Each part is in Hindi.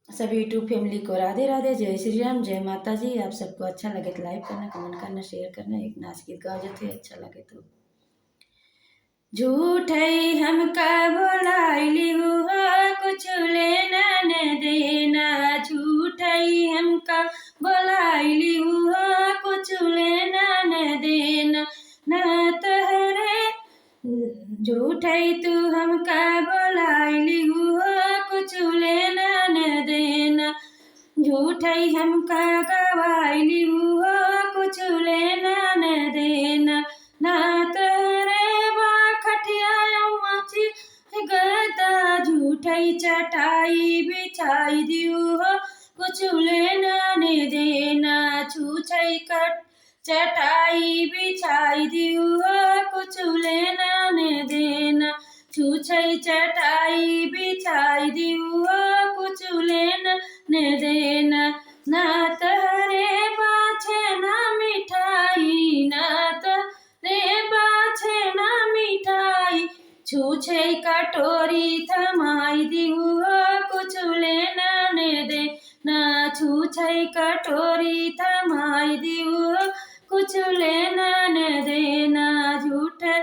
सभी यूट्यूब फैमिली को राधे राधे, जय श्री राम, जय माता जी। आप सबको अच्छा लगे तो लाइक करना, कमेंट करना, शेयर करना। एक नाच गीत गा जाते अच्छा लगे तो। झूठई हमका बोलाइली हो, कुछ लेना न देना। झूठई हमका बोलाइली हो, कुछ लेना न देना। न तोहरे झूठई तू हमका बोलाइली हो, कुछ लेना न देना। झूठई हमका गवाइली हो, कुछ लेना न देना। ना तोरे बा खटिया माची गदा, झूठई चटाई बिछाई दियो हो, कुछ लेना न देना। झूठई कट चटाई बिछाई दियो हो, कुछ लेना न देना। छूछई चटाई बिछाई दियो हो, कुछ लेना न देना। ना तोहरे पाछे ना मिठाई, ना तोहरे पाछे ना मिठाई। छूछई कटोरी थमाई दियो हो, कुछ लेना न देना। छूछई कटोरी थमाई दियो हो, कुछ लेना न देना। झूठे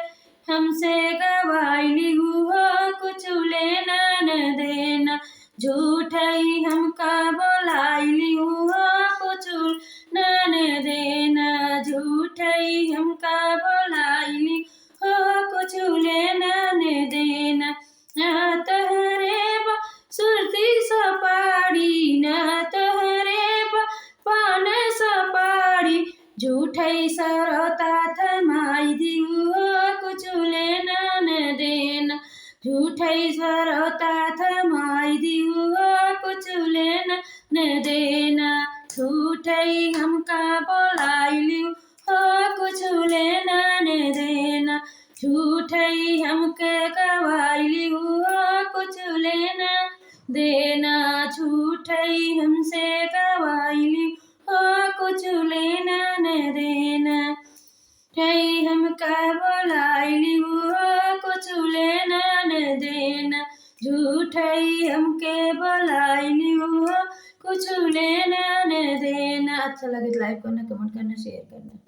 हमसे गवाइली हो, कुछ लेना न देना। झूठई हमका बोलाइली हो, कुछ न देना। झूठई हमका बोलाइली हो, कुछ लेना न देना। ना तोहरे बा सुरती सपाड़ी, ना तोहरे बा पान सपाड़ी। झूठई सरता थमाई दियो हो, कुछ लेना न देना। झूठई सरता थमाई दियो हो, कुछ लेना न देना। झूठई हमका बोलाइली हो, कुछ लेना न देना। झूठई हमके गवाइली हो, कुछ लेना देना। झूठई हमसे गवाइली हो, कुछ लेना न देना। झूठई हमका बोलाइली हो, कुछ लेना न देना। झूठई हमके बोलाइली हो, कुछ लेना न देना। अच्छा लगे तो लाइक करना, कमेंट करना, शेयर करना।